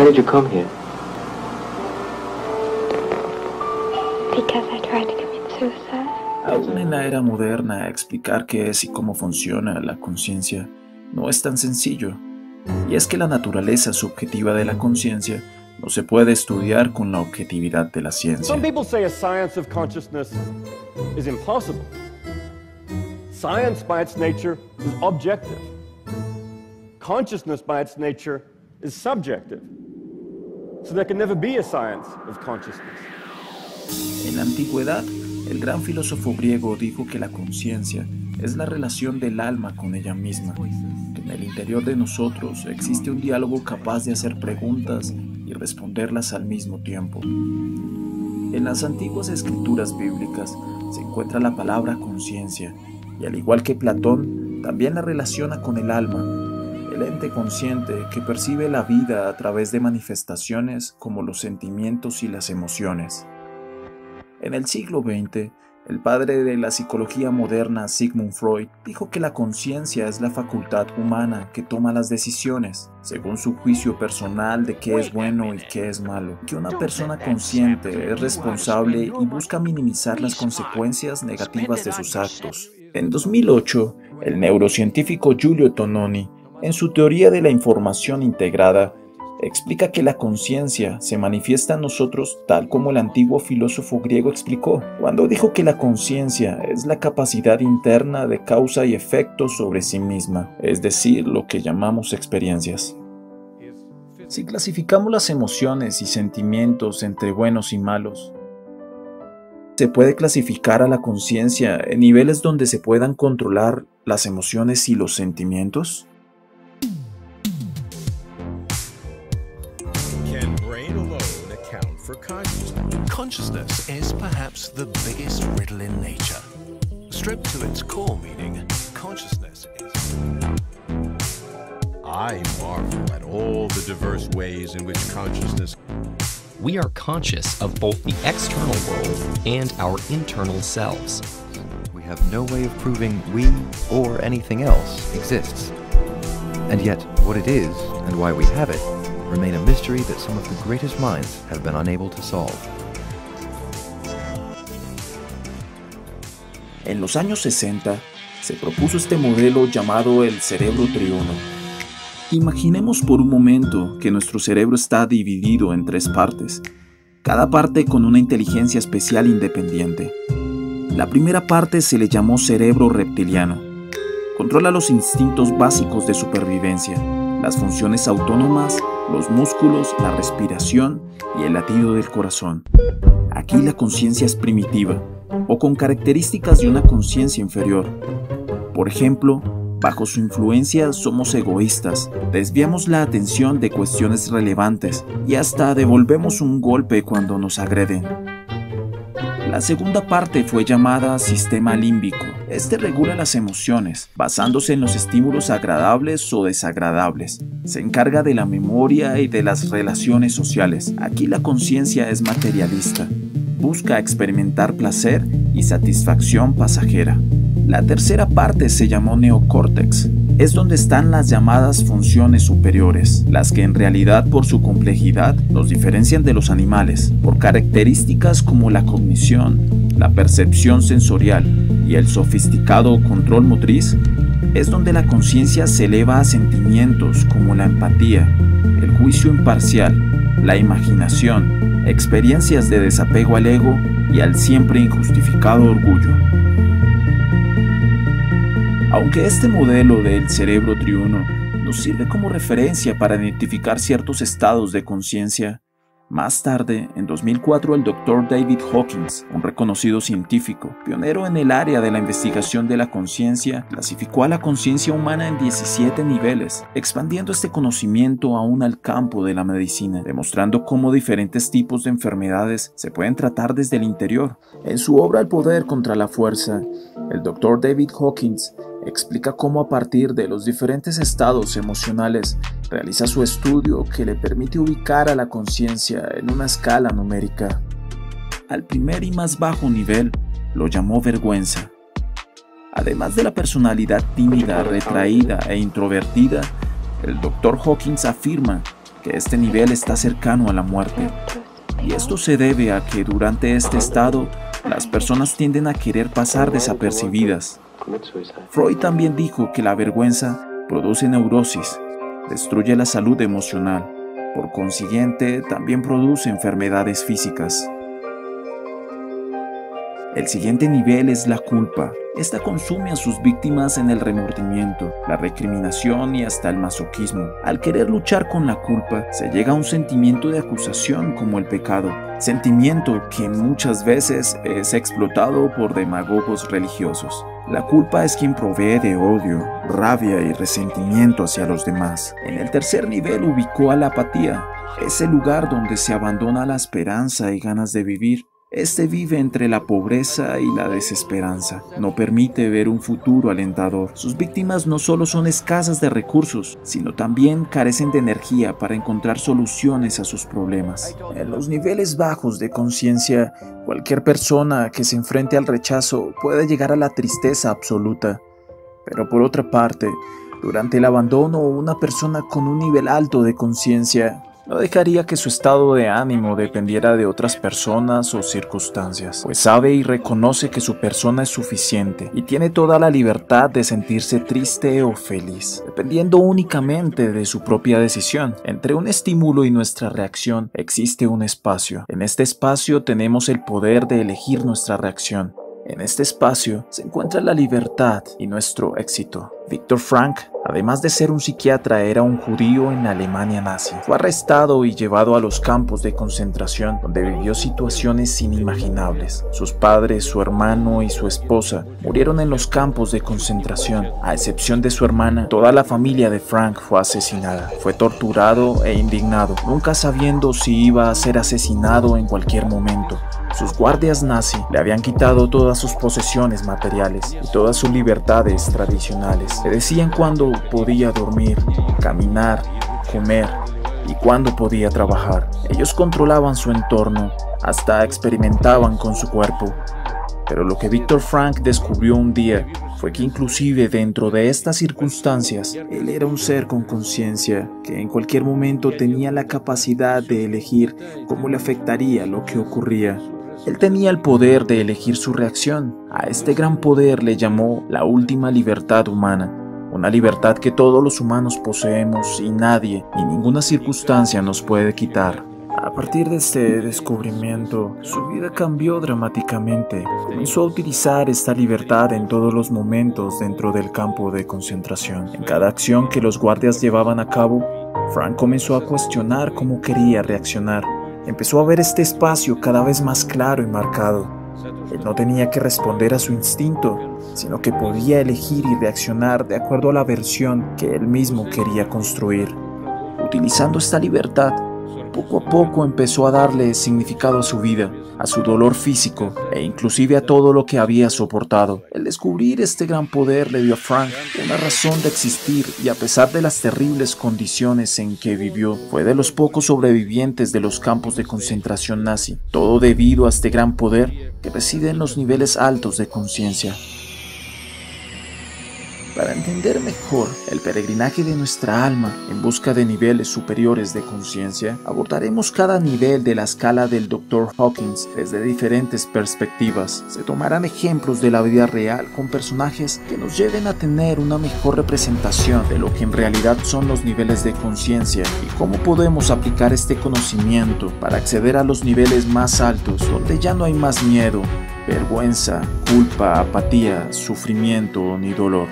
did you come here? Because I tried to commit suicide. Aún en la era moderna, explicar qué es y cómo funciona la conciencia no es tan sencillo. Y es que la naturaleza subjetiva de la conciencia no se puede estudiar con la objetividad de la ciencia. Some people say a science of consciousness is impossible. Science by its nature is objective. Consciousness by its nature is subjective. So there can never be a science of consciousness. En la antigüedad, el gran filósofo griego dijo que la conciencia es la relación del alma con ella misma, que en el interior de nosotros existe un diálogo capaz de hacer preguntas y responderlas al mismo tiempo. En las antiguas escrituras bíblicas se encuentra la palabra conciencia, y al igual que Platón, también la relaciona con el alma, el ente consciente que percibe la vida a través de manifestaciones como los sentimientos y las emociones. En el siglo XX, el padre de la psicología moderna, Sigmund Freud, dijo que la conciencia es la facultad humana que toma las decisiones, según su juicio personal de qué es bueno y qué es malo. Que una persona consciente es responsable y busca minimizar las consecuencias negativas de sus actos. En 2008, el neurocientífico Giulio Tononi, en su teoría de la información integrada, explica que la conciencia se manifiesta en nosotros tal como el antiguo filósofo griego explicó, cuando dijo que la conciencia es la capacidad interna de causa y efecto sobre sí misma, es decir, lo que llamamos experiencias. Si clasificamos las emociones y sentimientos entre buenos y malos, se puede clasificar a la conciencia en niveles donde se puedan controlar las emociones y los sentimientos. For consciousness. Consciousness is perhaps the biggest riddle in nature. Stripped to its core meaning, consciousness is... I marvel at all the diverse ways in which consciousness... We are conscious of both the external world and our internal selves. We have no way of proving we or anything else exists. And yet, what it is and why we have it remain a mystery that some of the greatest minds have been unable to solve. En los años 60, se propuso este modelo llamado el cerebro triuno. Imaginemos por un momento que nuestro cerebro está dividido en 3 partes, cada parte con una inteligencia especial independiente. La primera parte se le llamó cerebro reptiliano. Controla los instintos básicos de supervivencia, las funciones autónomas, los músculos, la respiración y el latido del corazón. Aquí la conciencia es primitiva, o con características de una conciencia inferior. Por ejemplo, bajo su influencia somos egoístas, desviamos la atención de cuestiones relevantes y hasta devolvemos un golpe cuando nos agreden. La segunda parte fue llamada sistema límbico. Este regula las emociones, basándose en los estímulos agradables o desagradables. Se encarga de la memoria y de las relaciones sociales. Aquí la conciencia es materialista. Busca experimentar placer y satisfacción pasajera. La tercera parte se llamó neocórtex. Es donde están las llamadas funciones superiores, las que en realidad por su complejidad los diferencian de los animales, por características como la cognición, la percepción sensorial y el sofisticado control motriz. Es donde la conciencia se eleva a sentimientos como la empatía, el juicio imparcial, la imaginación, experiencias de desapego al ego y al siempre injustificado orgullo. Aunque este modelo del cerebro triuno nos sirve como referencia para identificar ciertos estados de conciencia, más tarde, en 2004, el Dr. David Hawkins, un reconocido científico, pionero en el área de la investigación de la conciencia, clasificó a la conciencia humana en 17 niveles, expandiendo este conocimiento aún al campo de la medicina, demostrando cómo diferentes tipos de enfermedades se pueden tratar desde el interior. En su obra El poder contra la fuerza, el Dr. David Hawkins explica cómo a partir de los diferentes estados emocionales realiza su estudio que le permite ubicar a la conciencia en una escala numérica. Al primer y más bajo nivel lo llamó vergüenza. Además de la personalidad tímida, retraída e introvertida, el Dr. Hawkins afirma que este nivel está cercano a la muerte. Y esto se debe a que durante este estado, las personas tienden a querer pasar desapercibidas. Freud también dijo que la vergüenza produce neurosis, destruye la salud emocional, por consiguiente también produce enfermedades físicas. El siguiente nivel es la culpa. Esta consume a sus víctimas en el remordimiento, la recriminación y hasta el masoquismo. Al querer luchar con la culpa, se llega a un sentimiento de acusación como el pecado, sentimiento que muchas veces es explotado por demagogos religiosos. La culpa es quien provee de odio, rabia y resentimiento hacia los demás. En el tercer nivel ubicó a la apatía, ese lugar donde se abandona la esperanza y ganas de vivir. Este vive entre la pobreza y la desesperanza. No permite ver un futuro alentador. Sus víctimas no solo son escasas de recursos, sino también carecen de energía para encontrar soluciones a sus problemas. En los niveles bajos de conciencia, cualquier persona que se enfrente al rechazo puede llegar a la tristeza absoluta. Pero por otra parte, durante el abandono, una persona con un nivel alto de conciencia no dejaría que su estado de ánimo dependiera de otras personas o circunstancias, pues sabe y reconoce que su persona es suficiente y tiene toda la libertad de sentirse triste o feliz, dependiendo únicamente de su propia decisión. Entre un estímulo y nuestra reacción existe un espacio. En este espacio tenemos el poder de elegir nuestra reacción. En este espacio se encuentra la libertad y nuestro éxito. Viktor Frankl, además de ser un psiquiatra, era un judío en la Alemania nazi. Fue arrestado y llevado a los campos de concentración, donde vivió situaciones inimaginables. Sus padres, su hermano y su esposa murieron en los campos de concentración. A excepción de su hermana, toda la familia de Frank fue asesinada. Fue torturado e indignado, nunca sabiendo si iba a ser asesinado en cualquier momento. Sus guardias nazi le habían quitado todas sus posesiones materiales y todas sus libertades tradicionales. Le decían cuándo podía dormir, caminar, comer y cuándo podía trabajar. Ellos controlaban su entorno, hasta experimentaban con su cuerpo. Pero lo que Viktor Frankl descubrió un día fue que inclusive dentro de estas circunstancias, él era un ser con conciencia, que en cualquier momento tenía la capacidad de elegir cómo le afectaría lo que ocurría. Él tenía el poder de elegir su reacción. A este gran poder le llamó la última libertad humana, una libertad que todos los humanos poseemos y nadie ni ninguna circunstancia nos puede quitar. A partir de este descubrimiento, su vida cambió dramáticamente. Comenzó a utilizar esta libertad en todos los momentos dentro del campo de concentración. En cada acción que los guardias llevaban a cabo, Frank comenzó a cuestionar cómo quería reaccionar. Empezó a ver este espacio cada vez más claro y marcado. Él no tenía que responder a su instinto, sino que podía elegir y reaccionar de acuerdo a la versión que él mismo quería construir. Utilizando esta libertad, poco a poco empezó a darle significado a su vida, a su dolor físico e inclusive a todo lo que había soportado. El descubrir este gran poder le dio a Frank una razón de existir y a pesar de las terribles condiciones en que vivió, fue de los pocos sobrevivientes de los campos de concentración nazi, todo debido a este gran poder que reside en los niveles altos de conciencia. Para entender mejor el peregrinaje de nuestra alma en busca de niveles superiores de conciencia, abordaremos cada nivel de la escala del Dr. Hawkins desde diferentes perspectivas. Se tomarán ejemplos de la vida real con personajes que nos lleven a tener una mejor representación de lo que en realidad son los niveles de conciencia y cómo podemos aplicar este conocimiento para acceder a los niveles más altos, donde ya no hay más miedo, vergüenza, culpa, apatía, sufrimiento ni dolor.